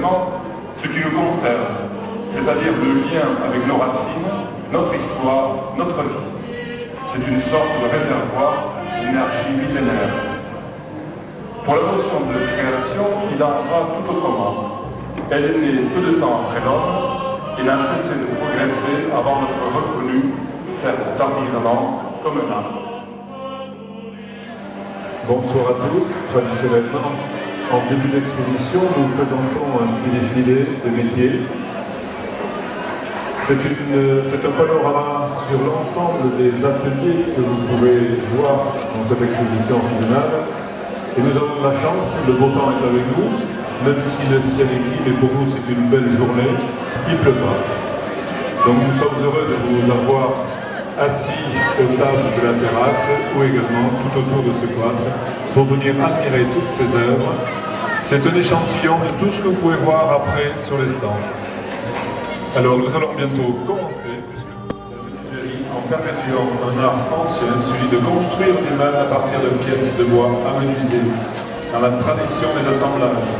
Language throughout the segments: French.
également ce qui nous concerne, c'est-à-dire le lien avec nos racines, notre histoire, notre vie. C'est une sorte de réservoir d'énergie millénaire. Pour la notion de création, il en va tout autrement. Elle est née peu de temps après l'homme et n'a cessé de progresser avant d'être reconnue, certes tardivement, comme un âme. Bonsoir à tous. Traditionnellement, en début d'exposition, nous présentons un petit défilé de métiers. C'est un panorama sur l'ensemble des ateliers que vous pouvez voir dans cette exposition artisanale. Et nous avons de la chance, le beau temps est avec nous, même si le ciel est gris, mais pour nous c'est une belle journée, il pleut pas. Donc nous sommes heureux de vous avoir assis aux tables de la terrasse ou également tout autour de ce cloître pour venir admirer toutes ces œuvres. C'est un échantillon de tout ce que vous pouvez voir après sur les stands. Alors nous allons bientôt commencer, puisque en perpétuant un art ancien, celui de construire des meubles à partir de pièces de bois amenuisées dans la tradition des assemblages.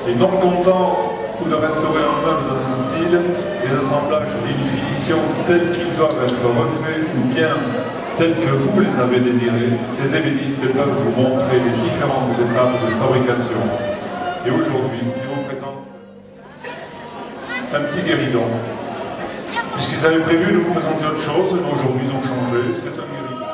C'est non content ou de restaurer un meuble dans un style, des assemblages d'une finition tels qu'ils doivent être refaits ou bien tels que vous les avez désirés, ces ébénistes peuvent vous montrer les différentes étapes de fabrication. Et aujourd'hui, ils vous présentent un petit guéridon. Puisqu'ils avaient prévu de vous présenter autre chose, mais aujourd'hui ils ont changé, c'est un guéridon.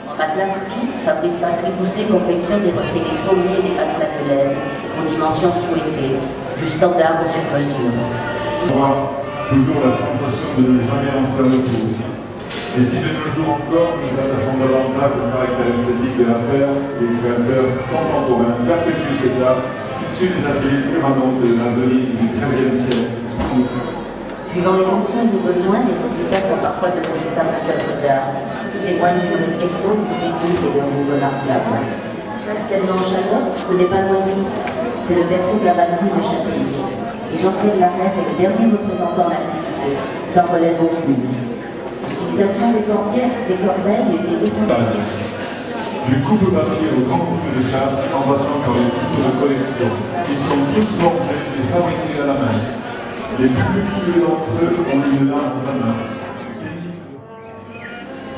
En matelasserie, Fabrice Passery-Pousset confectionne des reflets des sommets et des matelas de laine aux dimensions souhaitées, du standard sur mesure. On aura toujours la sensation de ne jamais en faire le tour. Et si de nos jours encore, nous attachons davantage au caractère esthétique de l'affaire, les créateurs contemporains perpétuent cet art issu des ateliers Murano de la Venise du XIIIe siècle. Suivant les fonctions et les besoins, les résultats sont parfois de véritables œuvres d'art, qui témoignent d'une réflexion, d'une technique et d'un goût remarquable. Tellement Chalot, ce n'est pas loin d'ici, c'est le berceau de la batterie de Châtaignier. Et Jean-Pierre Larrey est le dernier représentant d'activité, ça relève beaucoup. L'utilisation des corbeilles et des dessins. Du coupe-papier au grand coupe de chasse, en passant par les coupes de collection. Ils sont tous forgés et fabriqués à la main. Les plus luxueux d'entre eux ont une lame en main.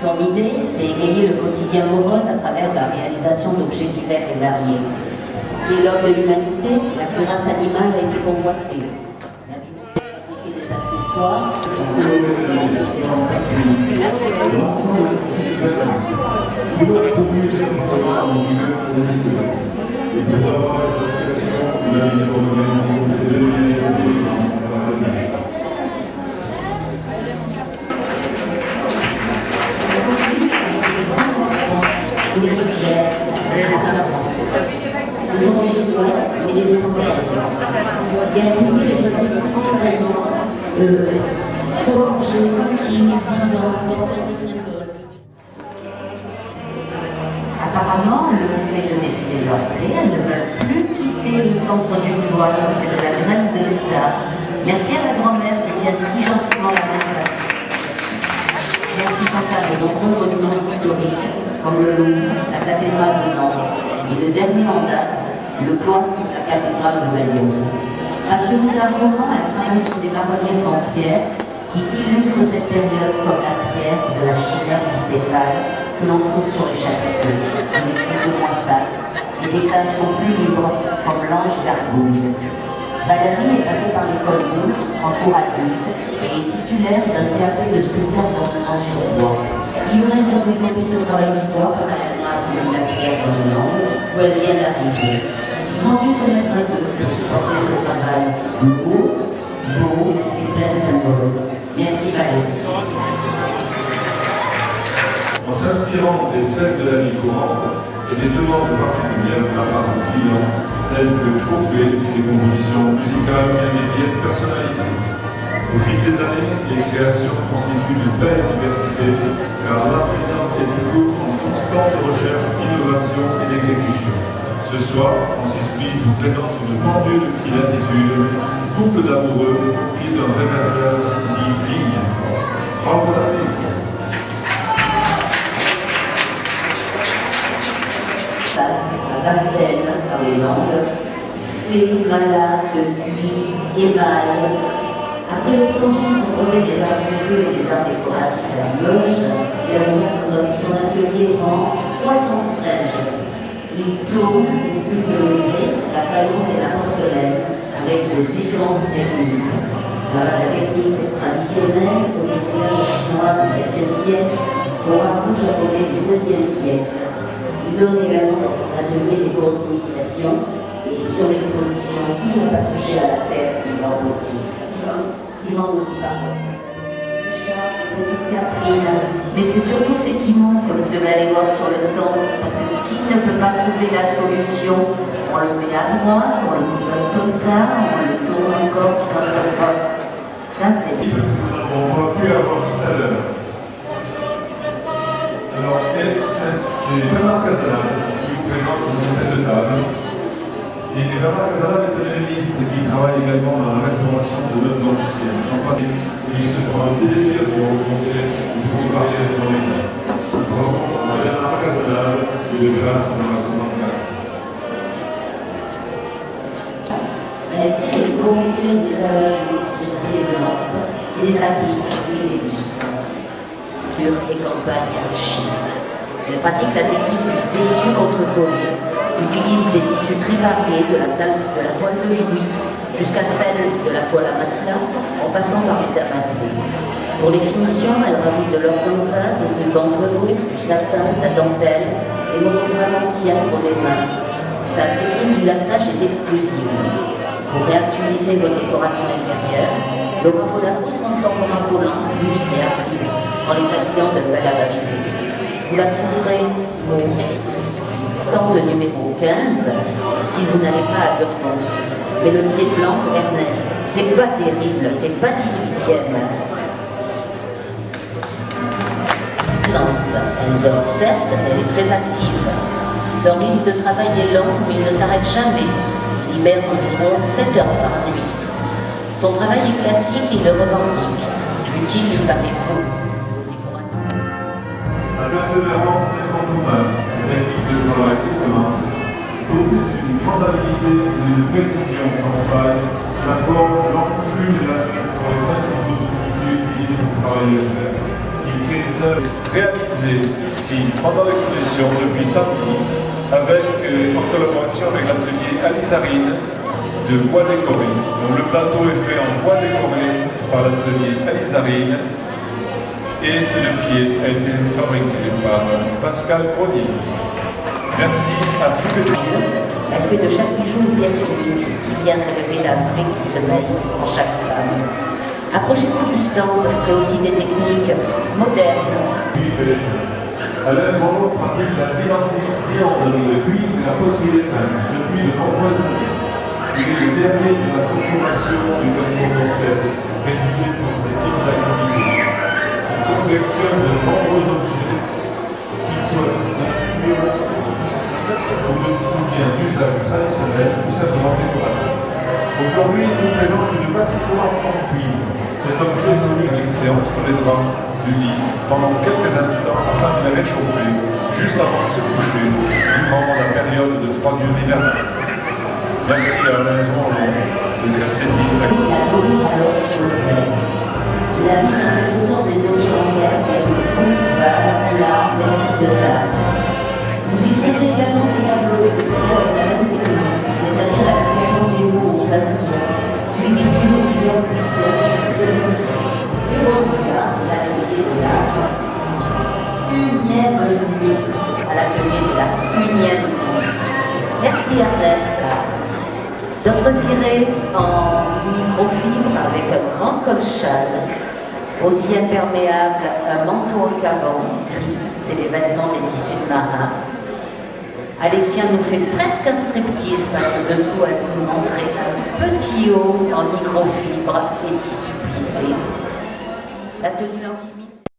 Son idée, c'est égayer le quotidien morose à travers la réalisation d'objets divers et variés. Qui est l'homme de l'humanité, la cuirasse animale a été convoitée. La diversité des accessoires, apparemment, le fait de laisser leur plaie, elles ne veulent plus quitter le centre du cloître, c'est de la graine de star. Merci à la grand-mère qui tient si gentiment la main de sa fille. Merci Chantal de nombreux monuments historiques, comme le Louvre, la cathédrale de Nantes, et le dernier en date, le cloître de la cathédrale de Bayonne. Passionnée d'un roman, elle travaille sur des bas-reliefs en pierre qui illustrent cette période comme la pierre de la chimère bicéphale que l'on trouve sur les chapiteaux, avec plus ou moins sales, et des créations plus libres comme l'ange d'Argouille. Valérie est passée par l'école Boulle en cours adulte et est titulaire d'un CAP de sculpteur d'ornement sur bois. Ignorée pour développer ce travail du corps à l'admiration de la pierre dans le monde où elle vient d'arriver. Rendu connaître un peu pour supporter ce travail beau et plein de symboles. Merci Valérie. En s'inspirant des scènes de la vie courante et des demandes particulières de la part du client, telles que trouver des compositions musicales et des pièces personnalisées. Au fil des années, les créations constituent une belle diversité, car l'artisan est toujours en constante recherche d'innovation et d'exécution. Ce soir, Francis Pille vous présente une pendule de petite latitude, une couple d'amoureux qui d'un révélateur dit digne. Bravo l'artiste. À Basse-Seine, par les Landes, fait, malasse, cuit, émaille. Après l'obtention du projet des arts du feu et des arts décoratifs à Limoges, il a ouvert son atelier en 73. Il tourne des sculptures, la faïence et la porcelaine avec de différentes techniques. La technique traditionnelle au maquillage chinois du 7e siècle au ragoût japonais du 16e siècle. Il donne également dans son atelier des cours d'initiation et sur l'exposition Qui n'a pas touché à la terre d'Yvan Gauthier. Petite Catherine, mais c'est surtout ce qui manque que vous devez aller voir sur le stand, parce que qui ne peut pas trouver la solution? On le met à droite, on le boutonne comme ça, on le tourne encore notre fois. Ça c'est... On va plus avoir tout à l'heure. Alors, c'est Bernard Cazenave qui vous présente sur cette table. Et Bernard Cazenave est un ébéniste qui travaille également dans la restauration de l'œuvre ancienne. Il se fera un plaisir de vous rencontrer, de vous parler de son essai. Bernard Cazenave de Grasse dans la 64. Il confectionne des ajouts sur des lampes, des habits et des bustes. Sur les campagnes en Chine. Il pratique la technique du dessus contre collé. Utilise des tissus très variés, de la toile de Jouy jusqu'à celle de la toile à matelas, en passant par les damassés. Pour les finitions, elle rajoute de l'organza, des rubans velours, du satin, de la dentelle, des monogrammes anciens pour des mains. Sa technique du lassage est exclusive. Pour réactualiser vos décorations intérieures, Laura Bodafo transformera vos lampes, bustes et archives en les habillant de belles abajures. Vous la trouverez au stand numéro 15 si vous n'allez pas à Burgos. Mais le pied de lampe, Ernest, c'est pas terrible, c'est pas 18e. Elle dort certes, elle est très active. Son rythme de travail est lent, mais il ne s'arrête jamais. Il hiberne environ 7 heures par nuit. Son travail est classique et le revendique. Utile, il paraît peu. La persévérance est incontournable. Cette technique de travail étonnante, dotée d'une probabilité et d'une précision sans faille, la force, l'enflure et la sont les principaux outils utilisés pour travailler le fer. Il crée des œuvres réalisées ici, pendant l'exposition, depuis samedi, en collaboration avec l'atelier Alizarine de bois décoré. Donc le plateau est fait en bois décoré par l'atelier Alizarine. Et le pied a été fabriqué par Pascal Brody. Merci à tous les deux. Elle fait de chaque bijou une pièce unique qui vient relever la vraie qui se mêle en chaque femme. Approchez-vous du stand, c'est aussi des techniques modernes. Alain Jean pratique la frianderie de cuivre et la poterie d'étain depuis de nombreuses années. Il est le dernier de la consommation du carton d'orchestre, réputé pour ses types d'activités. Collectionne de nombreux objets, qu'ils soient de nature ou bien d'usage traditionnel ou simplement décoratif. Aujourd'hui, il nous présente une bassinoire en cuivre. Cet objet est glissé entre les draps du lit pendant quelques instants afin de les réchauffer juste avant de se coucher durant la période de froidure hivernale. Merci à Alain Jean de Castelnis. La vie en quelque sorte des objets en verre, tels que coupe, vase, larmes, verres de sable. Vous y trouvez également des tableaux exécutés avec la même technique, c'est-à-dire l'application des mots au pinceau, suivi sur plusieurs cuissons, Véronica, l'atelier de l'art, unième nuit, à l'atelier de la unième nuit. Merci Ernest. D'autres cirés en microfibre avec un grand col-châle, aussi imperméable qu'un manteau en caban gris, c'est les vêtements des tissus de marin. Alexia nous fait presque un striptease parce que dessous elle peut montrer un petit haut en microfibre et tissu plissé. La tenue anti